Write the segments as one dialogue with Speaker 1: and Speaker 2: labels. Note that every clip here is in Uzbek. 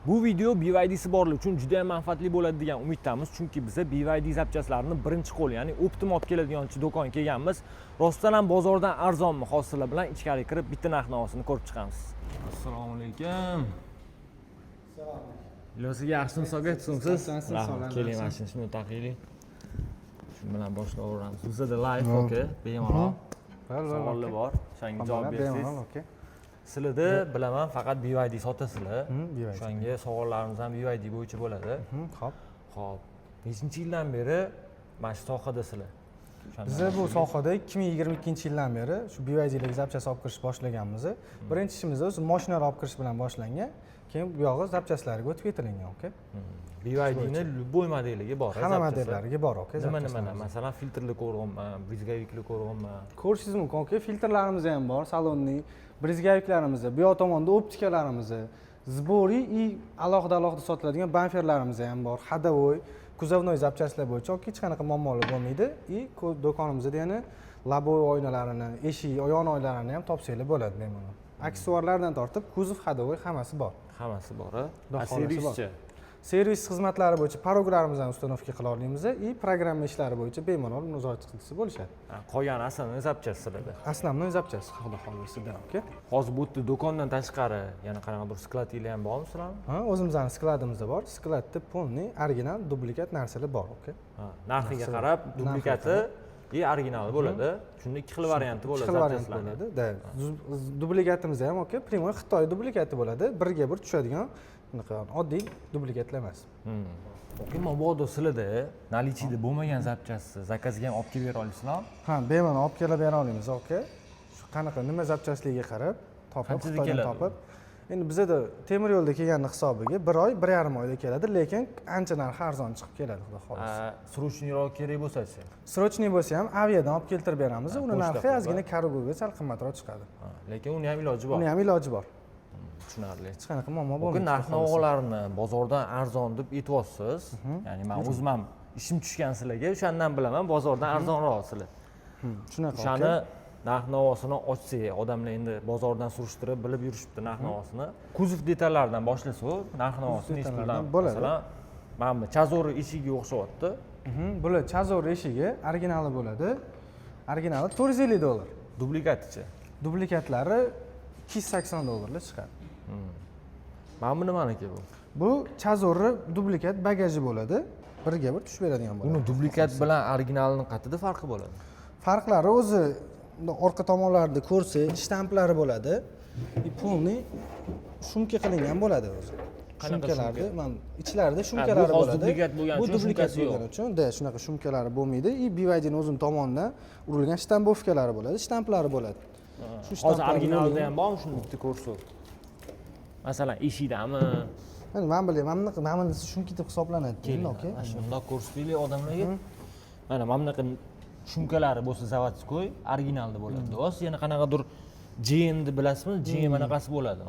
Speaker 1: Bu video BYD'si borlar uchun juda ham manfaatli bo'ladi degan umiddamiz, chunki biz BYD zapchastlarini birinchi qo'l, ya'ni optim olib keladigan do'konga kelganmiz. Rostdan ham bozordan arzonmi hosillar bilan ichkariga kirib bitta narx-navosini ko'rib chiqamiz. Assalomu alaykum. Ilosiga yaxshimi so'gatsimsiz? Keling, mashina shuni taqaylik. Shu bilan boshlayveramiz. Bizda live, okay, bemalol. Savollar bor. O'shanga javob bersangiz. Sizlarda bilaman, faqat BYD sotasizlar. O'shanga savollarimiz ham BYD bo'yicha bo'ladi.
Speaker 2: Xo'p.
Speaker 1: Xo'p. Nechinchi yildan beri mana shu sohadasizlar?
Speaker 2: Biz bu sohada 2022-yildan beri shu BYD'dagi zapchast olib kirish boshlaganmiz. Birinchi ishimiz o'zi mashinalar olib kirish bilan boshlangan. Keyin bu yog'i zapchastlarga o'tib ketilgan, okay?
Speaker 1: BYDni любой modeliga bor.
Speaker 2: Hamma modellariga bor, okay?
Speaker 1: Nima, masalan, filtrli qo'rg'onmi, brizgavikli qo'rg'onmi?
Speaker 2: Ko'rishingiz mumkin, okay? Filtrlarimiz ham bor, salonning, brizgaviklarimiz, bu yoq tomonda optikalarimiz, zboriy и alohida sotiladigan bamferlarimiz ham bor. Ходовой, kuzovnoy zapchastlar bo'yicha hech qanaqa muammolar bo'lmaydi. И do'konimizda yana laboy oynalarini, eshik, yon oynalarni ham topsanglar bo'ladi bemalol. Aksesuarlardan tortib kuzov, ходовой hammasi bor.
Speaker 1: Hammasi bor, a?
Speaker 2: Servischi. Servis xizmatlari bo'yicha paroglarimizni ham ustanovka qila olamiz и programma ishlari bo'yicha bemalol murojaat qilsa bo'lishadi.
Speaker 1: Qolgan asosiy zapchastlarda.
Speaker 2: Основной zapchast, xudo xohlasa, okay?
Speaker 1: Hozir bu yerda do'kondan tashqari yana qanaqadir skladinglar ham bormi sizlarning?
Speaker 2: Ha, o'zimizning skladimizda bor. Skladda полный original, dublikat narsalar bor, okay?
Speaker 1: Ha, narxiga qarab dublikati и originali bo'ladi. Shunda ikki xil varianti bo'ladi zapchastlarning.
Speaker 2: Da, dublikatimiz ham, okay, primoy Xitoy dublikati bo'ladi. Birga bir tushadigan oddiy dublikatlar emas.
Speaker 1: Mabodo sizlarda nalichida bo'lmagan zapchastni zakazga ham olib kelib bera olasizlarmi?
Speaker 2: Ha, bemalol olib kelib bera olamiz, okay? Shu qanaqa nima zapchastligiga qarab, Xitoydan topib. Endi bizda temir yo'lda kelganning hisobiga 1 oy, 1,5 oyda keladi, lekin ancha narxi arzon chiqib keladi, xudo xohlasa.
Speaker 1: Srochniroq kerak bo'lsa-chi?
Speaker 2: Srochniy bo'lsa ham aviadan olib keltirib beramiz. Uni narxi ozgina kargoga sal qimmatroq chiqadi.
Speaker 1: Lekin uni ham iloji bor.
Speaker 2: Uni ham iloji bor.
Speaker 1: Tushunarli.
Speaker 2: Hech qanaqa muammo bo'lmaydi.
Speaker 1: Bugun narx-navolarni bozordan arzon deb aytyapsiz. Ya'ni men o'zim ham ishim tushgan sizlarga, o'shandan bilaman, bozordan arzonroq sizlar.
Speaker 2: Shunaqa.
Speaker 1: O'shani narx-navosini ochsak, odamlar endi bozordan surishtirib, bilib yurishibdi narx-navosini. Kuzov detallaridan boshlasak, narx-navosini necha puldan bo'ladi? Masalan, mana bu chazor eshigiga o'xshayapti.
Speaker 2: Bular chazor eshigi originali bo'ladi. Originali $450.
Speaker 1: Dublikatichi?
Speaker 2: Dublikatlari $280 chiqadi.
Speaker 1: Mana bu nimaniki bu?
Speaker 2: Bu chazorni dublikat bagaji bo'ladi. Birga bir tushib beradigan bo'ladi.
Speaker 1: Uni dublikat bilan originalining qatida farqi bo'ladi?
Speaker 2: Farqlari o'zi orqa tomonlarida ko'rsak, shtamplari bo'ladi. Полный shumka qilingan bo'ladi o'zi. Shumkalarda, men ichlarida shumkalari bo'ladi. Bu dublikat bo'lgani uchun, shunaqa shumkalari bo'lmaydi. BYDning o'zining tomonidan urilgan shtampovkalari bo'ladi, shtamplari bo'ladi.
Speaker 1: Hozir originalida ham bormi, shuni bitta ko'rsak? Masalan, eshikdami?
Speaker 2: Men bilaman, mana bunisi shumka deb hisoblanadi.
Speaker 1: Okay. Shundoq ko'rsataylik odamlarga. Mana bunaqa shumkalari bo'lsa zavodskoy, originalda bo'ladi. Do'st, yana qanaqadir GMni bilasizmi? GM anaqasi bo'ladi.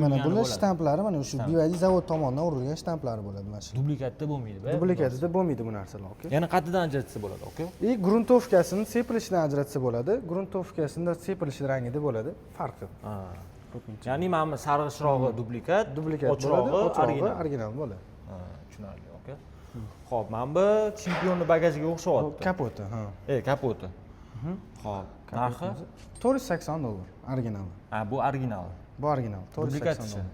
Speaker 2: Mana bular shtamplari, mana shu BYD zavod tomonidan urilgan shtamplari bo'ladi mana shu.
Speaker 1: Dublikatda bo'lmaydi, ba?
Speaker 2: Dublikatda bo'lmaydi bu narsalar, okay?
Speaker 1: Yana qatidan ajratsa bo'ladi, okay?
Speaker 2: Gruntovkasini sepilishidan ajratsa bo'ladi. Gruntovkasida sepilish rangida bo'ladi. Farqi.
Speaker 1: Ya'ni mana sarg'ishrog'i dublikat, ochirog'i
Speaker 2: original bo'ladi.
Speaker 1: Tushunarli, okay? Xo'p, mana bu chempionni bagajiga o'xshayapti.
Speaker 2: Kapoti, ha.
Speaker 1: Kapoti. Xo'p, narxi
Speaker 2: $480 originali.
Speaker 1: Bu original.
Speaker 2: Bu original, $480.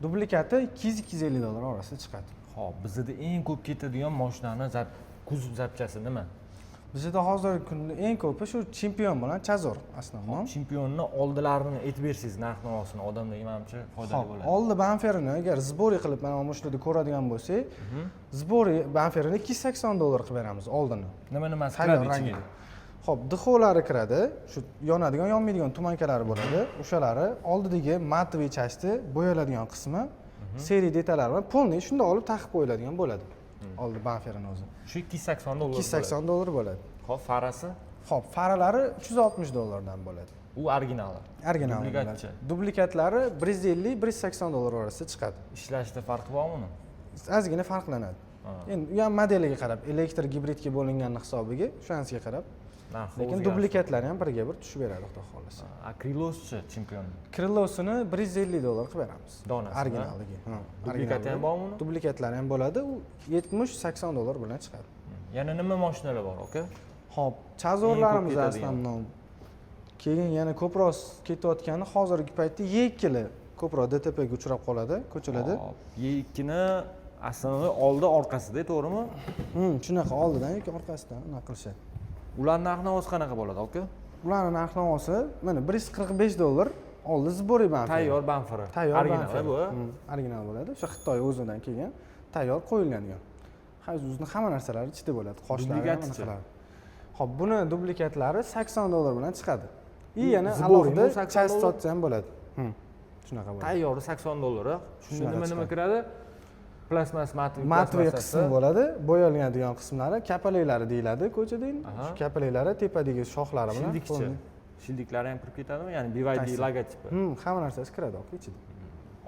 Speaker 2: Dublikati $200-250 orasida chiqadi.
Speaker 1: Xo'p, bizda eng ko'p ketadigan mashinani kuzov zapchasi nima?
Speaker 2: Bizda hozirgi kunda eng ko'pi shu chempion bilan chazor aslan.
Speaker 1: Chempionni oldilarini aytib bersangiz, narx-navosini odamlarga menimcha foydali bo'ladi.
Speaker 2: Oldi bamferini agar zboriy qilib mana shularda ko'radigan bo'lsak, zboriy bamferini $280 qilib beramiz oldini.
Speaker 1: Nimasi kiradi ichiga?
Speaker 2: Xo'p, dixolari kiradi, shu yonadigan, yonmaydigan tumankalari bo'ladi. O'shalari oldidagi matviy chashti, bo'yaladigan qismi, seriya detallari bilan полный shunda olib taqib qo'yiladigan bo'ladi. Oldi bamferini o'zi.
Speaker 1: Shu $280
Speaker 2: $280 bo'ladi.
Speaker 1: Xo'p, farasi?
Speaker 2: Xo'p, faralari $360 dan bo'ladi.
Speaker 1: U originali.
Speaker 2: Original. Dublikatlari $150-180 orasida chiqadi.
Speaker 1: Ishlashda farqi bormi uni?
Speaker 2: Ozgina farqlanadi. Endi u ham modeliga qarab, elektr gibridga bo'lingan hisobiga, shunisiga qarab lekin dublikatlari ham birga bir tushib beradi xudo xohlasa.
Speaker 1: Kriloschi chempion.
Speaker 2: Krillosini $150 qilib beramiz.
Speaker 1: Donasi.
Speaker 2: Originalligi.
Speaker 1: Dublikati ham bormi uni?
Speaker 2: Dublikatlari ham bo'ladi. U $70-80 bilan chiqadi.
Speaker 1: Yana nima mashinalar bor, aka?
Speaker 2: Xo'p, chazorlarimiz aslında keyin yana ko'proq ketayotgani hozirgi paytda Y2 ko'proq DTPga uchrab qoladi, ko'chalarda.
Speaker 1: Y2 ni aslida oldi orqasida, to'g'rimi?
Speaker 2: Shunaqa oldidan yoki orqasidan nima qilishadi.
Speaker 1: Ularning narx-navosi qanaqa bo'ladi, aka?
Speaker 2: Ularning narx-navosi mana $145 oldi zboriy banfer.
Speaker 1: Tayyor banferi.
Speaker 2: Original bu. Original bo'ladi. O'sha Xitoy o'zidan kelgan, tayyor qo'yilgan. O'zining hamma narsalari ichida bo'ladi. Qoshlari ham qiladi. Xo'p, buni dublikatlari $80 bilan chiqadi. Yana alohida chast sotsa ham bo'ladi. Shunaqa bo'ladi.
Speaker 1: Tayyori $80. Shunda nima kiradi? Plasmas
Speaker 2: matviy qismi bo'ladi. Bo'yaladigan qismlari kapaliklari deyiladi ko'chada. Shu kapaliklari tepadagi shoxlari bilan
Speaker 1: shildiklari ham kirib ketadimi? Ya'ni BYD logotipi.
Speaker 2: Hamma narsasi kiradi ichida.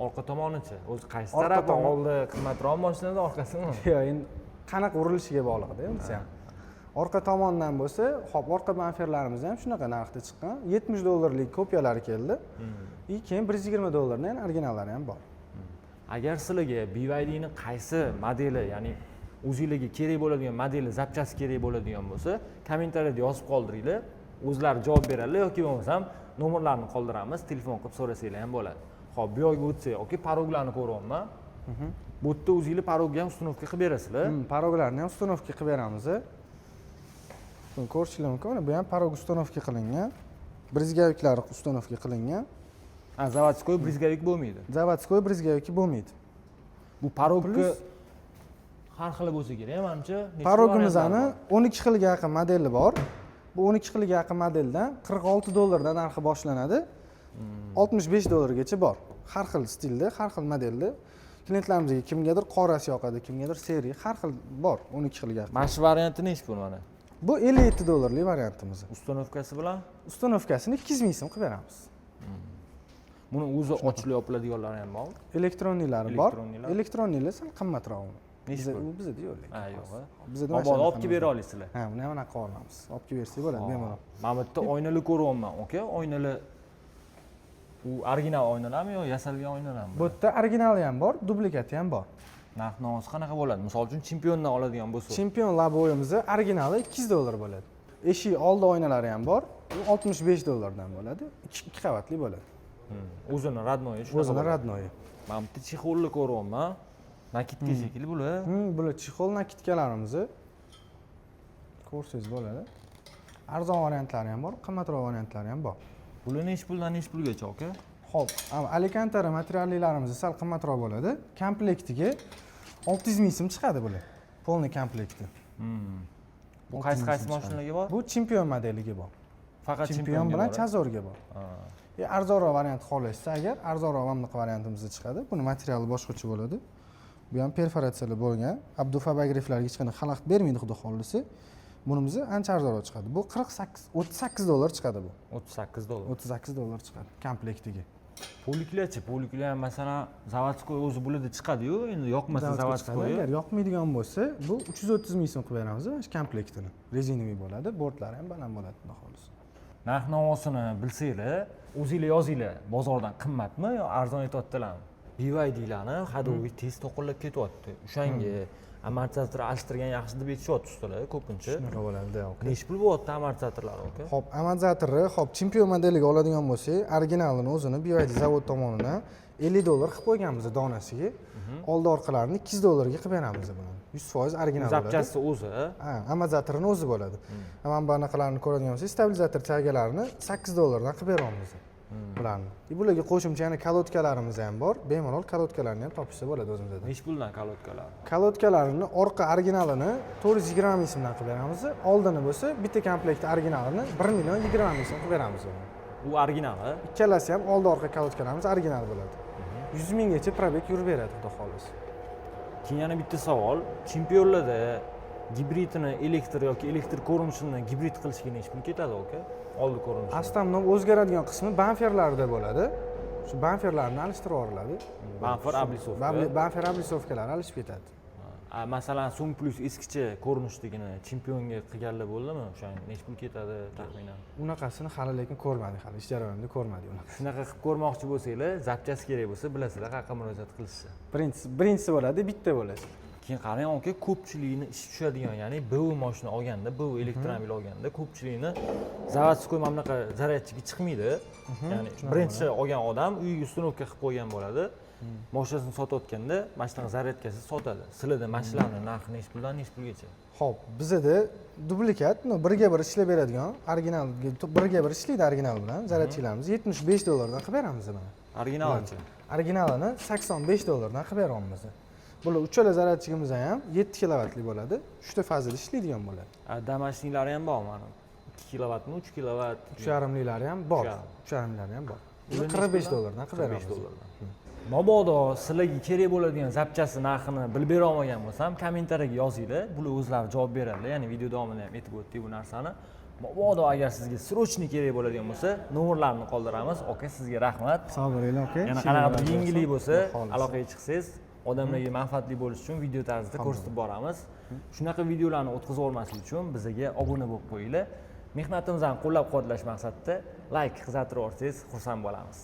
Speaker 1: Orqa tomonichi? O'zi qaysi tarafi oldi qimmatroq mashinada, orqasimi?
Speaker 2: Yo'q, endi qanaqa urilishiga bog'liqda, unisi ham. Orqa tomondan bo'lsa, hop, orqa banferlarimiz ham shunaqa narxda chiqqan. $70lik kopiyalari keldi. Keyin $120 dan originallari ham bor.
Speaker 1: Agar sizlarga BYD ning qaysi modeli, ya'ni o'zingizga kerak bo'ladigan modeli, zapchasi kerak bo'ladigan bo'lsa, kommentariyada yozib qoldiringlar. O'zlari javob beradilar yoki bo'lmasam nomerlarni qoldiramiz, telefon qilib so'rasanglar ham bo'ladi. Xo'p, bu yoqqa o'tsak, yoki paroglarni ko'ryapman. Bu yerda o'zingizlar parogga ham ustunovka qilib berasizlar.
Speaker 2: Paroglarni ham ustunovka qilib beramiz. Buni ko'rishingiz mumkin. Mana bu ham parog ustunovka qilingan. Brizgaviklari ustunovka qilingan.
Speaker 1: Zavodskoy brizgavik bo'lmaydi.
Speaker 2: Zavodskoy brizgavik bo'lmaydi.
Speaker 1: Bu parogga har xil bo'lsa kerak, menimcha.
Speaker 2: Parogimizning 12 xilga yaqin modeli bor. Bu 12 xilga yaqin modeldan $46 dan narxi boshlanadi. $65 gacha bor. Har xil stilda, har xil modelda. Klientlarimizga kimgadir qorasi yoqadi, kimgadir seriya, har xil bor 12 xilga yaqin.
Speaker 1: Mana shu varianti nech pul mana?
Speaker 2: Bu $57lik variantimiz.
Speaker 1: Ustunovkasi bilan?
Speaker 2: Ustunovkasini 200 ming so'm qilib beramiz.
Speaker 1: Buni o'zi ochilib yopiladiganlari ham bormi?
Speaker 2: Elektronlilari bor. Elektronlilar sal qimmatroq.
Speaker 1: Nechta?
Speaker 2: Bizda yo'q.
Speaker 1: Yo'q.
Speaker 2: Bizda
Speaker 1: olib kelib bera olasizlar.
Speaker 2: Ha, buni ham anaqa olamiz. Olib kelib bersak bo'ladi, bemalol.
Speaker 1: Mana bu yerda oynali ko'ryapman, aka. Oynali u original oynalarmi yo yasalgan oynalarmi?
Speaker 2: Bu yerda originali ham bor, dublikati ham bor.
Speaker 1: Narx-navosi qanaqa bo'ladi? Misol uchun chempiondan oladigan bo'lsa.
Speaker 2: Chempion laboyimizni originali $200 bo'ladi. Eshik oldi oynalari ham bor. U $65 dan bo'ladi. 2 qavatli bo'ladi.
Speaker 1: O'zini radnoyi shunaqa.
Speaker 2: O'zini radnoyi.
Speaker 1: Mana bu yerda chexolni ko'ryapman. Nakitka shekilli bular.
Speaker 2: Bular chexol nakitkalarimiz. Ko'rsangiz bo'ladi. Arzon variantlari ham bor, qimmatroq variantlari ham bor.
Speaker 1: Bular nech puldan nech pulgacha, aka?
Speaker 2: Xo'p, Alicantara materiallarimiz sal qimmatroq bo'ladi. Komplektiga 600 ming so'm chiqadi bular. Polni komplekti.
Speaker 1: Bu qaysi mashinalarga bor?
Speaker 2: Bu chempion modeliga bor.
Speaker 1: Faqat
Speaker 2: chempion bilan chazorga bor. Arzonroq variant xohlaysiz agar, arzonroq mamliq variantimizda chiqadi. Buni materiali boshqacha bo'ladi. Bu ham perforatsiyalar bo'lgan. Abdufabagrieflarga hech qanday xalaqit bermaydi, xudo xohlasa. Bunimiz ancha arzonroq chiqadi. Bu $38 chiqadi bu. $38 chiqadi komplektiga.
Speaker 1: Poliklarchi, poliklar ham masalan zavodskoy o'zi bo'ladi chiqadi-yu, endi yoqmasa zavodskoy.
Speaker 2: Agar yoqmaydigan bo'lsa, bu 330 ming so'm qilib beramiz mana shu komplektini. Rezinoviy bo'ladi, bortlari ham baland bo'ladi, xudo xohlasa.
Speaker 1: Narx-navosini bilsanglar, o'zingizlar yozinglar, bozordan qimmatmi yo arzon aytyaptilarmi? BYDlarni hadoviy tez to'qillab ketyapti. O'shanga amortizator alishtirgan yaxshi deb aytishyapti ustalar ko'pincha.
Speaker 2: Shunaqa bo'ladi-da.
Speaker 1: Nech pul bo'lyapti amortizatorlar, aka?
Speaker 2: Xo'p, amortizatorni, chempion modeliga oladigan bo'lsak, originalini o'zini BYD zavod tomonidan $50 qilib qo'yganmiz donasiga. Oldi orqalarini $200 ga qilib beramiz buni. 100% original bo'ladi.
Speaker 1: Zapchasi o'zi.
Speaker 2: Ha, amortizatorni o'zi bo'ladi. Mana bu anaqalarni ko'radigan bo'lsak, stabilizator chagalarini $8 dan qilib beramiz. Bularni. Bularga qo'shimcha yana kolodkalarimiz ham bor. Bemalol kolodkalarni ham topishsa bo'ladi o'zimizda.
Speaker 1: Nech puldan kolodkalar?
Speaker 2: Kolodkalarini orqa originalini 420 ming so'mdan qilib beramiz. Oldini bo'lsa, bitta komplekti originalini 1,20 ming so'm qilib beramiz.
Speaker 1: Bu originali.
Speaker 2: Ikkalasi ham oldi orqa kolodkalarimiz original bo'ladi. 100 minggacha probek yurib beradi, xudo xohlasa.
Speaker 1: Keyin yana bitta savol. Chempionlarda gibridini elektr yoki elektr ko'rinishini gibrid qilishga nech pul ketadi, aka? Oldi ko'rinishi.
Speaker 2: Astamno o'zgaradigan qismi banferlarda bo'ladi. Shu banferlarni alishtirib yuboriladi.
Speaker 1: Banfer ablisovka.
Speaker 2: Banfer ablisovkalar alishib ketadi.
Speaker 1: Masalan, so'ng plus eskicha ko'rinishligini chempionga qilganlar bo'ldimi? O'sha necha pul ketadi taxminan?
Speaker 2: Unaqasini hali lekin ko'rmadik, hali ish jarayonida ko'rmadik unaqa.
Speaker 1: Shunaqa qilib ko'rmoqchi bo'lsanglar, zapchast kerak bo'lsa, bilasizlar qayerga murojaat qilishsa.
Speaker 2: Birinchisi bo'ladi, bitta bo'ladi.
Speaker 1: Keyin qarang, aka, ko'pchilikni ish tushadigan, ya'ni BU mashina olganda, BU elektromobil olganda ko'pchilikni zavodskoy mana bunaqa zaryadchiga chiqmaydi. Ya'ni birinchi olgan odam uyiga uстановка qilib qo'ygan bo'ladi. Mashinasini sotayotganda mashina zaryadkasiz sotadi. Sizlarda mashinalarning narxi necha puldan necha pulgacha?
Speaker 2: Xo'p, bizda duplikat, birga bir ishlab beradigan, original birga bir ishlaydi original bilan zaryadchilarimiz $75 dan qilib beramiz mana.
Speaker 1: Originalchi.
Speaker 2: Originalini $85 dan qilib beramiz. Bular uchala zaryadchigimiz ham 7 kilovatli bo'ladi. 3 ta fazada ishlaydigan bo'ladi.
Speaker 1: Damashnilari ham bormi mana? 2 kilovatmi, 3 kilovat?
Speaker 2: 3,5liklari ham bor. 3,5liklari ham bor. $45 dan qilib beramiz.
Speaker 1: Mabodo sizlarga kerak bo'ladigan zapchasi narxini bilib bera olmagan bo'lsam, kommentariyaga yozinglar. Bular o'zlari javob beradilar. Ya'ni video davomida ham aytib o'tdik bu narsani. Mabodo agar sizga srochniy kerak bo'ladigan bo'lsa, nomerlarni qoldiramiz. Aka, sizga rahmat.
Speaker 2: Sog' bo'ling, aka.
Speaker 1: Yana qanaqa yengillik bo'lsa, aloqaga chiqsangiz, odamlarga manfaatli bo'lish uchun video tarzida ko'rsatib boramiz. Shunaqa videolarni o'tkazib olmaslik uchun bizga obuna bo'lib qo'yinglar. Mehnatimizni qo'llab-quvvatlash maqsadida like qizartirib olsangiz xursand bo'lamiz.